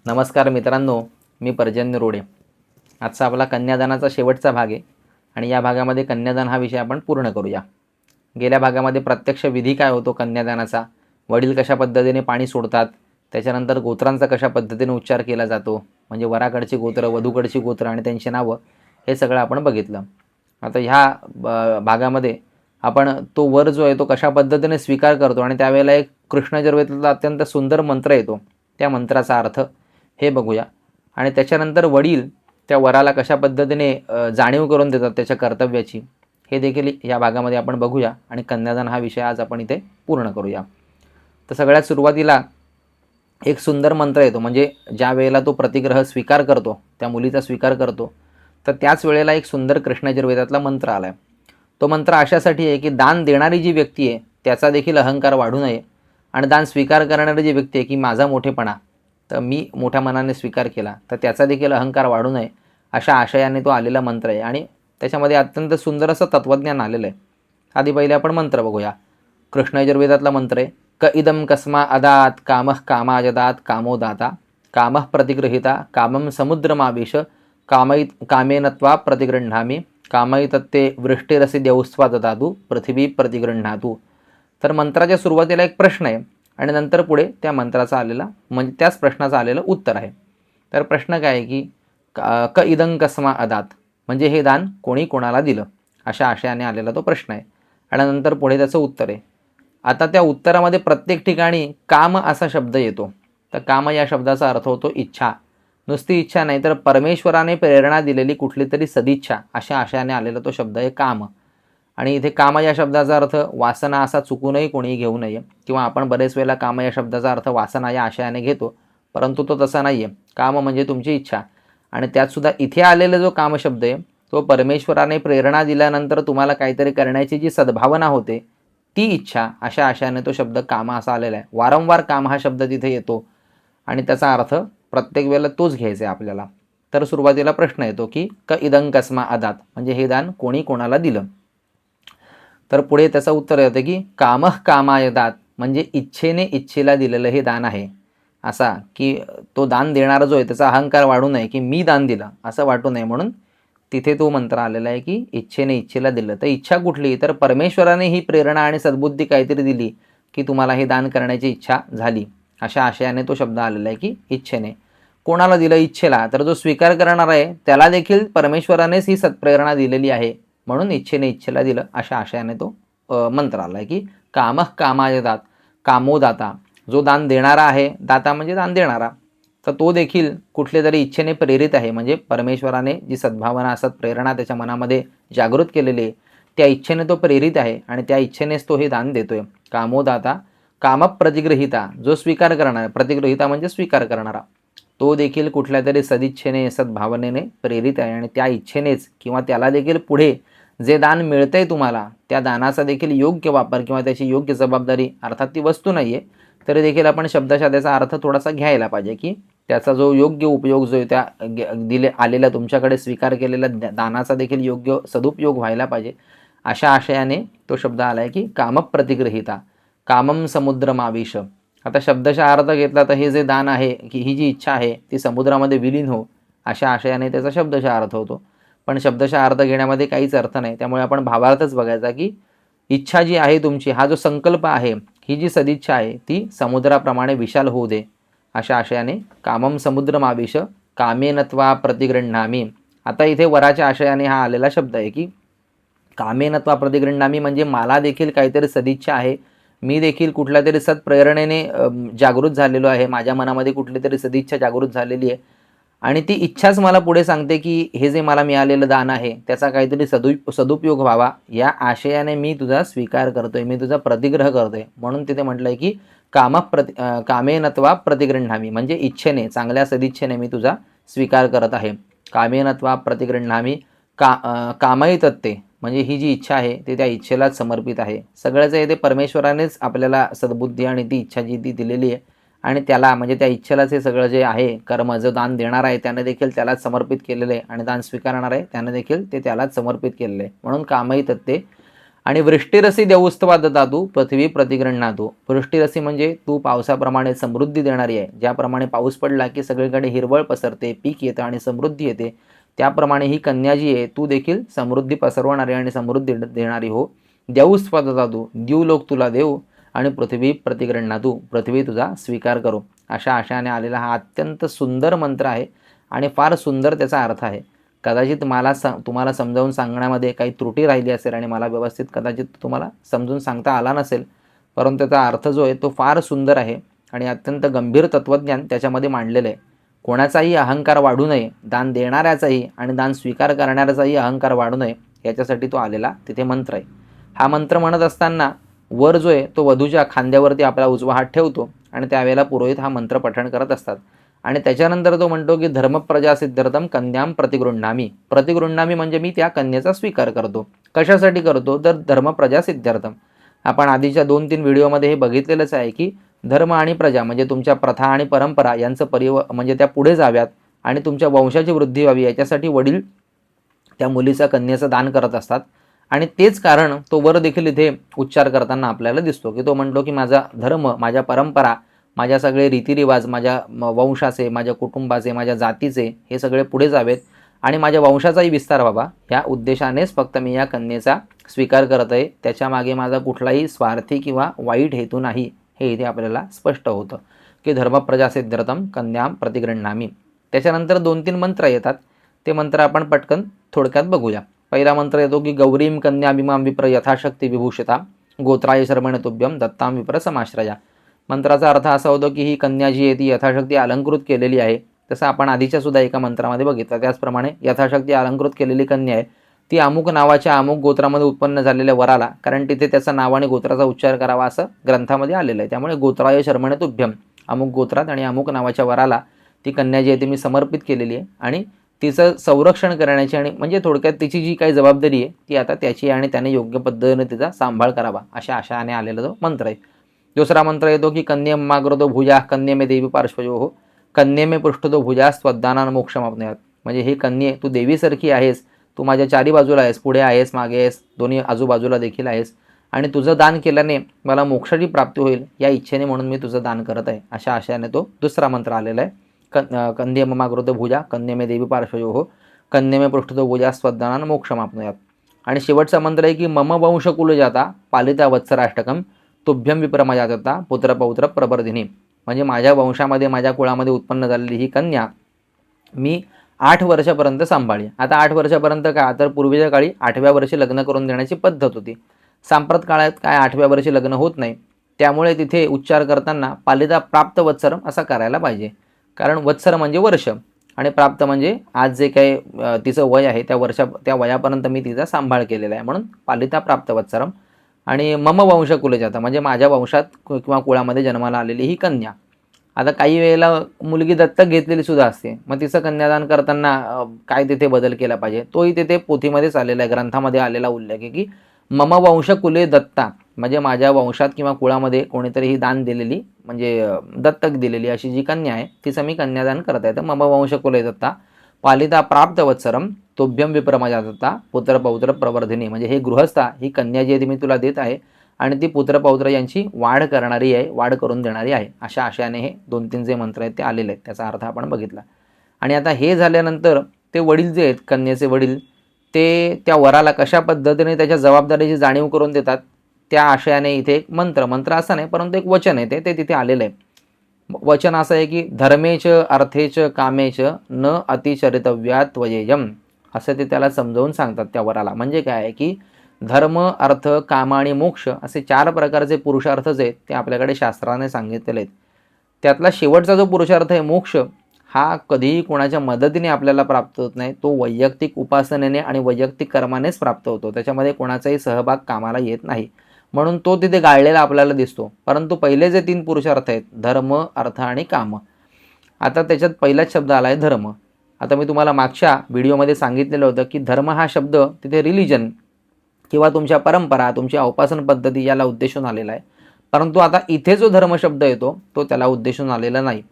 नमस्कार मित्रांनो, मी पर्जन्य रोडे. आजचा आपला कन्यादानाचा शेवटचा भाग आहे आणि या भागामध्ये कन्यादान हा विषय आपण पूर्ण करूया. गेल्या भागामध्ये प्रत्यक्ष विधी काय होतो कन्यादानाचा, वडील कशा पद्धतीने पाणी सोडतात, त्याच्यानंतर गोत्रांचा कशा पद्धतीने उच्चार केला जातो, म्हणजे वराकडची गोत्र, वधूकडची गोत्र आणि त्यांची नावं, हे सगळं आपण बघितलं. आता ह्या भागामध्ये आपण तो वर जो आहे तो कशा पद्धतीने स्वीकार करतो आणि त्यावेळेला एक कृष्ण यजुर्वेदातला अत्यंत सुंदर मंत्र येतो, त्या मंत्राचा अर्थ हे बघूया. आणि त्याच्यानंतर वडील त्या वराला कशा पद्धतीने जाणीव करून देतात त्याच्या कर्तव्याची, हे देखील या भागामध्ये आपण बघूया. आणि कन्यादान हा विषय आज आपण इथे पूर्ण करूया. तर सगळ्यात सुरुवातीला एक सुंदर मंत्र येतो, म्हणजे ज्या वेळेला तो प्रतिग्रह स्वीकार करतो, त्या मुलीचा स्वीकार करतो, तर त्याच वेळेला एक सुंदर कृष्ण यजुर्वेदातला मंत्र आला आहे. तो मंत्र अशासाठी आहे की दान देणारी जी व्यक्ती आहे त्याचा देखील अहंकार वाढू नये, आणि दान स्वीकार करणारी जी व्यक्ती आहे की माझा मोठेपणा, तर मी मोठ्या मनाने स्वीकार केला, तर त्याचा देखील अहंकार वाढू नये, अशा आशयाने तो आलेला मंत्र आहे. आणि त्याच्यामध्ये अत्यंत सुंदर असं तत्त्वज्ञान आलेलं आहे. आधी पहिले आपण मंत्र बघूया. कृष्ण यजुर्वेदातला मंत्र आहे. क इदम कस्मा अदात कामः कामाजदात कामो दाता कामः प्रतिगृहीता कामं समुद्रमाविश कामेनत्वा प्रतिगृह्णामी कामयितत्ते वृष्टिरसि द्यौस्त्वा ददातु पृथिवी प्रतिगृह्णातु. तर मंत्राच्या सुरुवातीला एक प्रश्न आहे आणि नंतर पुढे त्या मंत्राचा आलेला, म्हणजे त्याच प्रश्नाचं आलेलं उत्तर आहे. तर प्रश्न काय आहे की क इदं कस्मा अदात, म्हणजे हे दान कोणी कोणाला दिलं, अशा आशयाने आलेला तो प्रश्न आहे. आणि नंतर पुढे त्याचं उत्तर आहे. आता त्या उत्तरामध्ये प्रत्येक ठिकाणी काम असा शब्द येतो. तर काम या शब्दाचा अर्थ होतो इच्छा. नुसती इच्छा नाही, तर परमेश्वराने प्रेरणा दिलेली कुठली तरी सदिच्छा, अशा आशयाने आलेला तो शब्द आहे काम. आणि इथे काम या शब्दाचा अर्थ वासना असा चुकूनही कोणीही घेऊ नये, किंवा आपण बरेच वेळेला काम या शब्दाचा अर्थ वासना या आशयाने घेतो, परंतु तो तसा नाही आहे. काम म्हणजे तुमची इच्छा. आणि त्यातसुद्धा इथे आलेला जो काम शब्द आहे तो परमेश्वराने प्रेरणा दिल्यानंतर तुम्हाला काहीतरी करण्याची जी सद्भावना होते, ती इच्छा, अशा आशयाने तो शब्द काम असा आलेला आहे. वारंवार काम हा शब्द तिथे येतो आणि त्याचा अर्थ प्रत्येक वेळेला तोच घ्यायचा आहे आपल्याला. तर सुरुवातीला प्रश्न येतो की क इदं कस्मा अदात, म्हणजे हे दान कोणी कोणाला दिलं. तर पुढे त्याचं उत्तर येतं की कामः कामाय दात, म्हणजे इच्छेने इच्छेला दिलेलं हे दान आहे. असा की तो दान देणारा जो आहे त्याचा अहंकार वाढू नये, की मी दान दिलं असं वाटू नये, म्हणून तिथे तो मंत्र आलेला आहे की इच्छेने इच्छेला दिलं. तर इच्छा कुठली, तर परमेश्वराने ही प्रेरणा आणि सद्बुद्धी काहीतरी दिली की तुम्हाला हे दान करण्याची इच्छा झाली, अशा आशयाने तो शब्द आलेला आहे की इच्छेने. कोणाला दिलं, इच्छेला. तर जो स्वीकार करणार आहे त्याला देखील परमेश्वरानेच ही सत्प्रेरणा दिलेली आहे, म्हणून इच्छेने इच्छेला दिलं, अशा आशयाने तो मंत्र आला आहे की कामः कामाय दात कामोदाता. जो दान देणारा आहे, दाता म्हणजे दान देणारा, तर तो देखील कुठले तरी इच्छेने प्रेरित आहे, म्हणजे परमेश्वराने जी सद्भावना सत्प्रेरणा त्याच्या मनामध्ये जागृत केलेली आहे, त्या इच्छेने तो प्रेरित आहे आणि त्या इच्छेनेच तो हे दान देतोय. कामोदाता कामप्रतिगृहीता, जो स्वीकार करणारा, प्रतिगृहीता म्हणजे स्वीकार करणारा, तो देखील कुठल्या तरी सदिच्छेने सद्भावनेने प्रेरित आहे. आणि त्या इच्छेनेच किंवा त्याला देखील पुढे जे दान मिळतंय तुम्हाला, त्या दानाचा देखील योग्य वापर किंवा त्याची योग्य जबाबदारी, अर्थात ती वस्तू नाही आहे तरी देखील आपण शब्दशः त्याचा अर्थ थोडासा घ्यायला पाहिजे, की त्याचा जो योग्य उपयोग जो आहे त्या दिले आलेल्या तुमच्याकडे स्वीकार केलेल्या दानाचा देखील योग्य सदुपयोग व्हायला पाहिजे, अशा आशयाने तो शब्द आला आहे की कामप्रतिगृहीता कामम समुद्रमाविश. आता शब्दशः अर्थ घेतला तर हे जे दान आहे, की ही जी इच्छा आहे ती समुद्रामध्ये विलीन हो, अशा आशयाने त्याचा शब्दशः अर्थ होतो. पण शब्दशः अर्थ घेण्यामध्ये काहीच अर्थ नाही, त्यामुळे आपण भावार्थच बघायचा की इच्छा जी आहे तुमची, हा जो संकल्प आहे, ही जी सदिच्छा आहे ती समुद्राप्रमाणे विशाल होऊ दे, अशा आशयाने कामम समुद्रमाविश कामेनत्वा प्रतिगृह्णामी. आता इथे वराच्या आशयाने हा आलेला शब्द आहे की कामेनत्वा प्रतिगृह्णामी, म्हणजे मला देखील काहीतरी सदिच्छा आहे, मी देखील कुठल्या तरी सत्प्रेरणेने जागृत झालेलो आहे, माझ्या मनामध्ये कुठली तरी सदिच्छा जागृत झालेली आहे आणि ती इच्छाच मला पुढे सांगते की हे जे मला मिळालेलं दान आहे त्याचा काहीतरी सदुपयोग व्हावा, या आशयाने मी तुझा स्वीकार करतोय, मी तुझा प्रतिग्रह करतोय. म्हणून तिथे म्हटलं आहे की कामेनत्वा प्रतिगृह्णामी, म्हणजे इच्छेने, चांगल्या सदिच्छेने मी तुझा स्वीकार करत आहे. कामेनत्वा प्रतिगृह्णामी कामयितत्ते, म्हणजे ही जी इच्छा आहे ती त्या इच्छेलाच समर्पित आहे. सगळ्याचं हे ते परमेश्वरानेच आपल्याला सद्बुद्धी आणि ती इच्छा जी ती दिलेली आहे, आणि त्याला म्हणजे त्या इच्छेलाच हे सगळं जे आहे कर्म, जो दान देणार आहे त्याने देखील त्यालाच समर्पित केलेलं आहे आणि दान स्वीकारणार आहे त्याने देखील ते त्यालाच समर्पित केलेलं आहे. म्हणून कामही तत्ते आणि वृष्टिरसी देऊस्त्वा ददातु पृथ्वी प्रतिगृह्णातु. वृष्टिरसी म्हणजे तू पावसाप्रमाणे समृद्धी देणारी आहे. ज्याप्रमाणे पाऊस पडला की सगळीकडे हिरवळ पसरते, पीक येतं आणि समृद्धी येते, त्याप्रमाणे ही कन्या जी आहे तू देखील समृद्धी पसरवणारी आणि समृद्धी देणारी हो. देऊस्त्वा ददातु, देवलोक तुला देऊ, आणि पृथ्वी प्रतिगृह्णातु, पृथ्वी तुझा स्वीकार करू. अशा आशयाने आलेला हा अत्यंत सुंदर मंत्र आहे आणि फार सुंदर त्याचा अर्थ आहे. कदाचित तुम्हाला समजावून सांगण्यामध्ये काही त्रुटी राहिली असेल आणि मला व्यवस्थित कदाचित तुम्हाला समजून सांगता आला नसेल, परंतु त्याचा अर्थ जो आहे तो फार सुंदर आहे आणि अत्यंत गंभीर तत्त्वज्ञान त्याच्यामध्ये मांडलेलं आहे. कोणाचाही अहंकार वाढू नये, दान देणाऱ्याचाही आणि दान स्वीकार करणाऱ्याचाही अहंकार वाढू नये, याच्यासाठी तो आलेला तिथे मंत्र आहे. हा मंत्र म्हणत असताना वर जो आहे तो वधूच्या खांद्यावरती आपला उजवा हात ठेवतो आणि त्यावेळेला पुरोहित हा मंत्र पठण करत असतात. आणि त्याच्यानंतर तो म्हणतो की धर्मप्रजा सिद्ध्यर्थम कन्याम प्रतिगृह्णामी. प्रतिगृह्णामी म्हणजे मी त्या कन्येचा स्वीकार करतो. कशासाठी करतो तर धर्मप्रजा सिद्ध्यर्थम. आपण आधीच्या 2-3 व्हिडिओमध्ये हे बघितलेलंच आहे की धर्म आणि प्रजा म्हणजे तुमच्या प्रथा आणि परंपरा यांचं म्हणजे त्या पुढे जाव्यात आणि तुमच्या वंशाची वृद्धी व्हावी याच्यासाठी वडील त्या मुलीचा कन्येचं दान करत असतात. आणि तेच कारण तो वर देखील इथे उच्चार करताना आपल्याला दिसतो की तो म्हणतो की माझा धर्म, माझ्या परंपरा, माझ्या सगळे रीतिरिवाज, माझ्या वंशाचे, माझ्या कुटुंबाचे, माझ्या जातीचे हे सगळे पुढे जावेत आणि माझ्या वंशाचाही विस्तार व्हावा, या उद्देशानेच फक्त मी या कन्येचा स्वीकार करत आहे. त्याच्यामागे माझा कुठलाही स्वार्थी किंवा वाईट हेतू नाही, हे इथे आपल्याला स्पष्ट होतं की धर्मप्रजा सिद्ध्यर्थम कन्याम प्रतिगृह्णामी. त्याच्यानंतर 2-3 मंत्र येतात. ते मंत्र आपण पटकन थोडक्यात बघूया. पहिला मंत्र येतो की गौरीम कन्याभिमां विप्र यथाशक्ती विभूषिता गोत्राय शर्मणे तुभ्यम दत्ताम विप्र समाश्रया. मंत्राचा अर्थ असा होतो की ही कन्या जी आहे ती यथाशक्ती अलंकृत केलेली आहे. तसं आपण आधीच्या सुद्धा एका मंत्रामध्ये बघितलं. त्याचप्रमाणे यथाशक्ती अलंकृत केलेली कन्या आहे ती अमुक नावाच्या अमुक गोत्रामध्ये उत्पन्न झालेल्या वराला, कारण तिथे त्याचं नाव आणि गोत्राचा उच्चार करावा असं ग्रंथामध्ये आलेलं आहे, त्यामुळे गोत्राय शर्मणे तुभ्यम, अमुक गोत्रात आणि अमुक नावाच्या वराला ती कन्या जी आहे ती मी समर्पित केलेली आहे आणि तिचं संरक्षण करण्याची आणि म्हणजे थोडक्यात तिची जी काही जबाबदारी आहे ती आता त्याची आहे आणि त्याने योग्य पद्धतीने तिचा सांभाळ करावा, अशा आशयाने आलेला जो मंत्र आहे. दुसरा मंत्र येतो की कन्ये माग्रतो भुजा कन्ये मे देवी पार्श्वयो कन्ये मे पृष्ठतो भुजा स्वदानान मोक्षमाप्नुयात. म्हणजे हे कन्ये तू देवीसारखी आहेस, तू माझ्या चारी बाजूला आहेस, पुढे आहेस, मागे आहेस, दोन्ही आजूबाजूला देखील आहेस आणि तुझं दान केल्याने मला मोक्षाची प्राप्ती होईल या इच्छेने म्हणून मी तुझं दान करत आहे, अशा आशयाने तो दुसरा मंत्र आलेला आहे. कन्ये ममाग्रत भुजा कन्ये मे देवी पार्श्वयो कन्ये मे पृष्ठतो भुजा स्वदानान मोक्षमाप्नुयात. आणि शेवटचा मंत्र आहे की मम वंश कुलजाता पालिता वत्सराष्टकम तुभ्यम विप्रमजातता पुत्रपौत्र प्रवर्धिनी. म्हणजे माझ्या वंशामध्ये, माझ्या कुळामध्ये उत्पन्न झालेली ही कन्या मी 8 वर्षापर्यंत सांभाळली. आता 8 वर्षापर्यंत काय, तर पूर्वीच्या काळी 8व्या वर्षी लग्न करून देण्याची पद्धत होती. सांप्रत काळात काय 8व्या वर्षी लग्न होत नाही, त्यामुळे तिथे उच्चार करताना पालिता प्राप्त वत्सरम असा करायला पाहिजे. कारण वत्सर म्हणजे वर्ष आणि प्राप्त म्हणजे आज जे काही तिचं वय आहे त्या वयापर्यंत मी तिचा सांभाळ केलेला आहे, म्हणून पालिता प्राप्त वत्सरम. आणि मम वंश कुलजाता म्हणजे माझ्या वंशात किंवा कुळामध्ये जन्माला आलेली ही कन्या. आता काही वेळेला मुलगी दत्तक घेतलेली सुद्धा असते, मग तिचं कन्यादान करताना काय तिथे बदल केला पाहिजे, तोही तिथे पोथीमध्येच आलेला आहे, ग्रंथामध्ये आलेला उल्लेख आहे की मम वंश कुले दत्ता, म्हणजे माझ्या वंशात किंवा कुळामध्ये कोणीतरी ही दान दिलेली म्हणजे दत्तक दिलेली अशी जी कन्या आहे तिचं मी कन्यादान करत आहे. तर मम वंश कुले दत्ता पालिता प्राप्त वत्सरम तुभ्यम विप्रमजातता पुत्रपौत्र प्रवर्धिनी. म्हणजे हे गृहस्था, ही कन्या जी आहे ती मी तुला देत आहे आणि ती पुत्रपौत्र यांची वाढ करणारी आहे, वाढ करून देणारी आहे, अशा आशयाने हे 2-3 जे मंत्र आहेत ते आलेले आहेत. त्याचा अर्थ आपण बघितला. आणि आता हे झाल्यानंतर ते वडील जे आहेत, कन्येचे वडील, ते त्या वराला कशा पद्धतीने त्याच्या जबाबदारीची जाणीव करून देतात त्या आशयाने इथे एक मंत्र असं नाही परंतु एक वचन आहे ते तिथे आलेलं आहे. वचन असं आहे की धर्मेच अर्थेच कामेच न अतिचरितव्या त्वयेयम, असं ते त्याला समजावून सांगतात त्या वराला. म्हणजे काय आहे की धर्म, अर्थ, काम आणि मोक्ष असे 4 प्रकारचे पुरुषार्थ जे आहेत ते आपल्याकडे शास्त्राने सांगितलेले आहेत. त्यातला शेवटचा जो पुरुषार्थ आहे मोक्ष, हा कधीही कोणाच्या मदतीने आपल्याला प्राप्त होत नाही, तो वैयक्तिक उपासनेने आणि वैयक्तिक कर्मानेच प्राप्त होतो. त्याच्यामध्ये कोणाचाही सहभाग कामाला येत नाही, म्हणून तो तिथे गाळलेला आपल्याला दिसतो. परंतु पहिले जे 3 पुरुषार्थ आहेत धर्म, अर्थ आणि काम, आता त्याच्यात पहिलाच शब्द आला आहे धर्म. आता मी तुम्हाला मागच्या व्हिडिओमध्ये सांगितलेलं होतं की धर्म हा शब्द तिथे रिलिजन किंवा तुमच्या परंपरा, तुमच्या उपासना पद्धती याला उद्देशून आलेला आहे. परंतु आता इथे जो धर्म शब्द येतो तो त्याला उद्देशून आलेला नाही.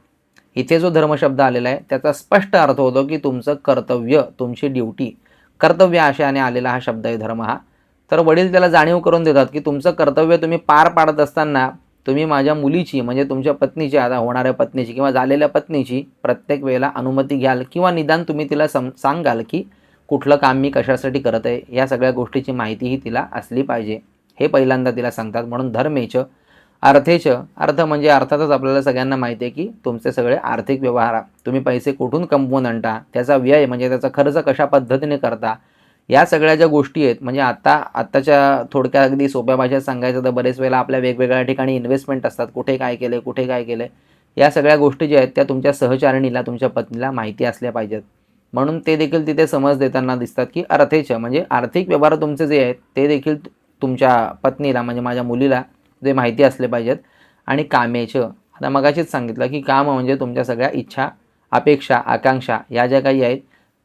इथे जो धर्म शब्द आलेला आहे त्याचा स्पष्ट अर्थ होतो की तुमचं कर्तव्य, तुमची ड्युटी, कर्तव्य आशयाने आलेला हा शब्द आहे धर्म हा. तर वडील त्याला जाणीव करून देतात की तुमचं कर्तव्य तुम्ही पार पाडत असताना तुम्ही माझ्या मुलीची म्हणजे तुमच्या पत्नीची, आता होणाऱ्या पत्नीची किंवा झालेल्या पत्नीची प्रत्येक वेळेला अनुमती घ्याल किंवा निदान तुम्ही तिला सांगाल की कुठलं काम मी कशासाठी करत आहे, या सगळ्या गोष्टीची माहितीही तिला असली पाहिजे, हे पहिल्यांदा तिला सांगतात. म्हणून धर्मेच अर्थेच, अर्थ म्हणजे अर्थातच आपल्याला सगळ्यांना माहिती आहे की तुमचे सगळे आर्थिक व्यवहार, तुम्ही पैसे कुठून कमवून आणता, त्याचा व्यय म्हणजे त्याचा खर्च कशा पद्धतीने करता, या सगळ्या ज्या गोष्टी आहेत. म्हणजे आत्ताच्या थोडक्या अगदी सोप्या भाषेत सांगायचं तर बरेच वेळेला आपल्या वेगवेगळ्या ठिकाणी इन्व्हेस्टमेंट असतात, कुठे काय केलं कुठे काय केलं, या सगळ्या गोष्टी ज्या आहेत त्या तुमच्या सहचारिणीला, तुमच्या पत्नीला माहिती असल्या पाहिजेत. म्हणून ते देखील तिथे समज देताना दिसतात की अर्थेच म्हणजे आर्थिक व्यवहार तुमचे जे आहेत ते देखील तुमच्या पत्नीला म्हणजे माझ्या मुलीला जे माहिती असले पाहिजेत. आणि कामेच, आता मगाशीच सांगितलं की काम म्हणजे तुमच्या सगळ्या इच्छा, अपेक्षा, आकांक्षा या ज्या काही आहेत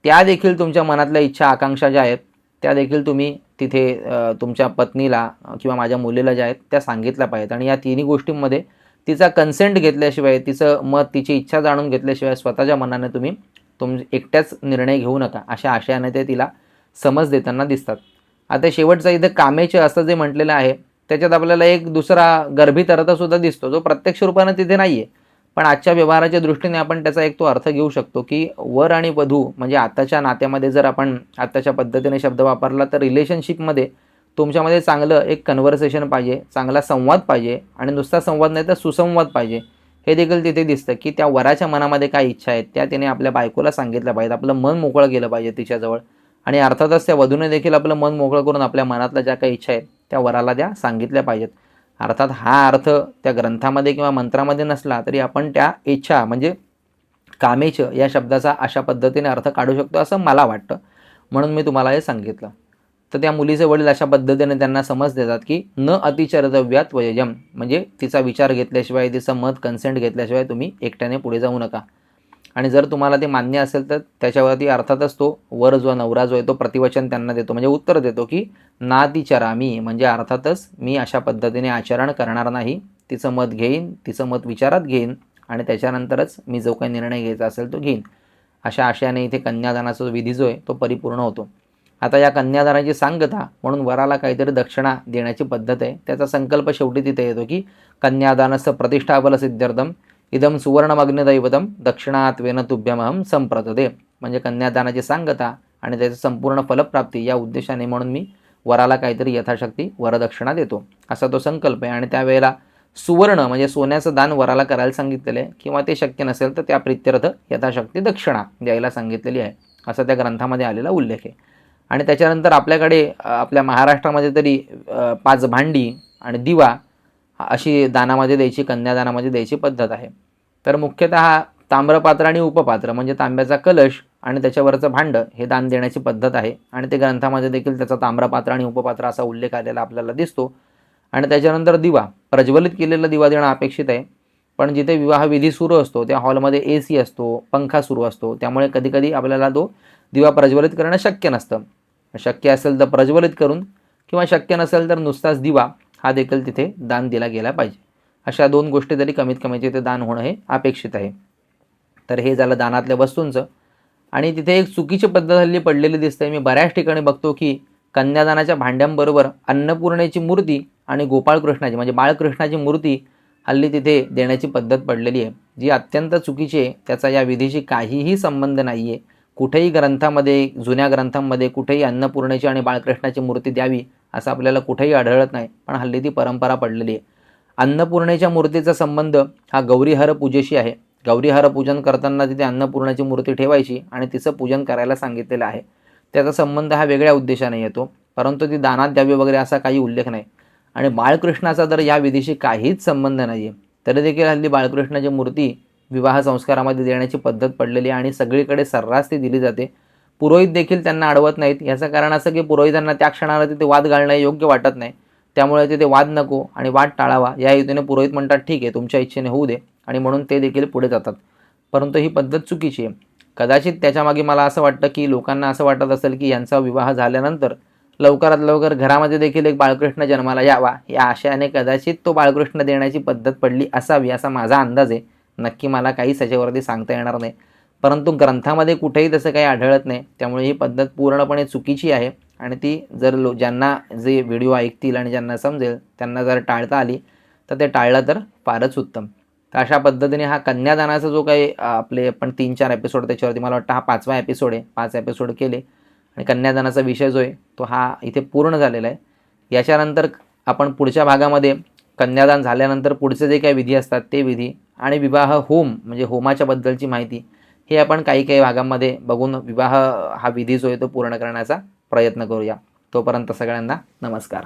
त्या देखील तुमच्या मनातल्या इच्छा, आकांक्षा ज्या आहेत त्या देखील तुम्ही तिथे तुमच्या पत्नीला किंवा माझ्या मुलीला ज्या आहेत त्या सांगितल्या पाहिजेत. आणि या तिन्ही गोष्टींमध्ये तिचा कन्सेंट घेतल्याशिवाय, तिचं मत, तिची इच्छा जाणून घेतल्याशिवाय स्वतःच्या मनाने तुम्ही एकट्याच निर्णय घेऊ नका, अशा आशयाने ते तिला समज देताना दिसतात. आता शेवटचं इथं कामेच असं जे म्हटलेलं आहे त्याच्यात आपल्याला एक दुसरा गर्भित अर्थसुद्धा दिसतो, जो प्रत्यक्ष रूपाने तिथे नाही आहे, पण आजच्या व्यवहाराच्या दृष्टीने आपण त्याचा एक तो अर्थ घेऊ शकतो की वर आणि वधू म्हणजे आताच्या नात्यामध्ये जर आपण आताच्या पद्धतीने शब्द वापरला तर रिलेशनशिपमध्ये तुमच्यामध्ये चांगलं एक कन्व्हर्सेशन पाहिजे, चांगला संवाद पाहिजे, आणि नुसता संवाद नाही तर सुसंवाद पाहिजे. हे देखील तिथे दिसतं की त्या वराच्या मनामध्ये काय इच्छा आहेत त्या तिने आपल्या बायकोला सांगितल्या पाहिजेत, आपलं मन मोकळं केलं पाहिजे तिच्याजवळ. आणि अर्थातच त्या वधूने देखील आपलं मन मोकळं करून आपल्या मनातल्या ज्या काही इच्छा आहेत त्या वराला त्या सांगितल्या पाहिजेत. अर्थात हा अर्थ त्या ग्रंथामध्ये किंवा मंत्रामध्ये नसला तरी आपण त्या इच्छा म्हणजे कामेच या शब्दाचा अशा पद्धतीने अर्थ काढू शकतो असं मला वाटतं, म्हणून मी तुम्हाला हे सांगितलं. तर त्या मुलीचे वडील अशा पद्धतीने त्यांना समज देतात की न अतिचरितव्यात वयजम, म्हणजे तिचा विचार घेतल्याशिवाय, तिचं मत, कन्सेंट घेतल्याशिवाय तुम्ही एकट्याने पुढे जाऊ नका. आणि जर तुम्हाला ते मान्य असेल तर त्याच्यावरती अर्थातच तो वर जो नवरा जो आहे तो प्रतिवचन त्यांना देतो, म्हणजे उत्तर देतो की नातिचरामी, म्हणजे अर्थातच मी अशा पद्धतीने आचरण करणार नाही, तिचं मत घेईन, तिचं मत विचारात घेईन आणि त्याच्यानंतरच मी जो काही निर्णय घ्यायचा असेल तो घेईन. अशा आशयाने इथे कन्यादानाचा विधी जो आहे तो परिपूर्ण होतो. आता या कन्यादानाची सांगता म्हणून वराला काहीतरी दक्षिणा देण्याची पद्धत आहे. त्याचा संकल्प शेवटी तिथे येतो की कन्यादानस्य प्रतिष्ठाफल सिद्ध्यर्थम इदम सुवर्णमग्नदैवतम दक्षिणात्वेन तुभ्यमहम संप्रतते, म्हणजे कन्यादानाची सांगता आणि त्याची संपूर्ण फलप्राप्ती या उद्देशाने म्हणून मी वराला काहीतरी यथाशक्ती वरदक्षिणा देतो, असा तो संकल्प आहे. आणि त्यावेळेला सुवर्ण म्हणजे सोन्याचं दान वराला करायला सांगितलेलं आहे, किंवा ते शक्य नसेल तर त्या प्रित्यर्थ यथाशक्ती दक्षिणा द्यायला सांगितलेली आहे, असा त्या ग्रंथामध्ये आलेला उल्लेख आहे. आणि त्याच्यानंतर आपल्याकडे आपल्या महाराष्ट्रामध्ये तरी 5 भांडी आणि दिवा अशी दानामध्ये द्यायची, कन्यादानामध्ये द्यायची पद्धत आहे. तर मुख्यतः ताम्रपात्र आणि उपपात्र म्हणजे तांब्याचा कलश आणि त्याच्यावरचं भांडं हे दान देण्याची पद्धत आहे. आणि ते ग्रंथामध्ये देखील त्याचा ताम्रपात्र आणि उपपात्र असा उल्लेख आलेला आपल्याला दिसतो. आणि त्याच्यानंतर दिवा, प्रज्वलित केलेला दिवा देणं अपेक्षित आहे. पण जिथे विवाहविधी सुरू असतो त्या हॉलमध्ये AC असतो, पंखा सुरू असतो, त्यामुळे कधीकधी आपल्याला तो दिवा प्रज्वलित करणं शक्य नसतं. शक्य असेल तर प्रज्वलित करून किंवा शक्य नसेल तर नुसताच दिवा हा देखील तिथे दान दिला गेला पाहिजे. अशा 2 गोष्टी तरी कमीत कमी तिथे दान होणं हे अपेक्षित आहे. तर हे झालं दानातल्या वस्तूंचं. आणि तिथे एक चुकीची पद्धत हल्ली पडलेली दिसते. मी बऱ्याच ठिकाणी बघतो की कन्यादानाच्या भांड्यांबरोबर अन्नपूर्णेची मूर्ती आणि गोपाळकृष्णाची म्हणजे बाळकृष्णाची मूर्ती हल्ली तिथे देण्याची पद्धत पडलेली आहे, जी अत्यंत चुकीची आहे. त्याचा या विधीशी काहीही संबंध नाही आहे. कुठेही ग्रंथामध्ये, जुन्या ग्रंथांमध्ये कुठेही अन्नपूर्णेची आणि बाळकृष्णाची मूर्ती द्यावी असं आपल्याला कुठेही आढळत नाही, पण हल्ली ती परंपरा पडलेली आहे. अन्नपूर्णेच्या मूर्तीचा संबंध हा गौरीहर पूजेशी आहे. गौरीहर पूजन करताना तिथे अन्नपूर्णाची मूर्ती ठेवायची आणि तिचं पूजन करायला सांगितलेलं आहे. त्याचा संबंध हा वेगळ्या उद्देशाने येतो, परंतु ती दानात द्यावी वगैरे असा काही उल्लेख नाही. आणि बाळकृष्णाचा तर या विधीशी काहीच संबंध नाही आहे, तरी देखील हल्ली बाळकृष्णाची मूर्ती विवाह संस्कारामध्ये देण्याची पद्धत पडलेली आहे आणि सगळीकडे सर्रास ती दिली जाते. पुरोहित देखील त्यांना अडवत नाहीत. याचं कारण असं की पुरोहितांना त्या क्षणाला तिथे वाद घालणं योग्य वाटत नाही, त्यामुळे तिथे वाद नको आणि वाद टाळावा या हेतूने पुरोहित म्हणतात ठीक आहे तुमच्या इच्छेने होऊ दे, आणि म्हणून ते देखील पुढे जातात. परंतु ही पद्धत चुकीची आहे. कदाचित त्याच्यामागे मला असं वाटतं की लोकांना असं वाटत असेल की यांचा विवाह झाल्यानंतर लवकरात लवकर घरामध्ये देखील एक बाळकृष्ण जन्माला यावा, या आशयाने कदाचित तो बाळकृष्ण देण्याची पद्धत पडली असावी असा माझा अंदाज आहे. नक्की मला काहीच याच्यावरती सांगता येणार नाही, परंतु ग्रंथामध्ये कुठेही तसं काही आढळत नाही, त्यामुळे ही पद्धत पूर्णपणे चुकीची आहे आणि ती जर ज्यांना जे व्हिडिओ ऐकतील आणि ज्यांना समजेल त्यांना जर टाळता आली तर ते टाळलं तर फारच उत्तम. तर अशा पद्धतीने हा कन्यादानाचा जो काही आपले आपण 3-4 एपिसोड त्याच्यावरती, मला वाटतं हा 5वा एपिसोड आहे, 5 एपिसोड केले आणि कन्यादानाचा विषय जो आहे तो हा इथे पूर्ण झालेला आहे. याच्यानंतर आपण पुढच्या भागामध्ये कन्यादान झाल्यानंतर पुढचे जे काही विधी असतात ते विधी आणि विवाह होम म्हणजे होमाच्या बद्दलची माहिती हे आपण काही काही भागांमध्ये बघून विवाह हा विधी जो आहे तो पूर्ण करण्याचा प्रयत्न करूया. तोपर्यंत सगळ्यांना नमस्कार.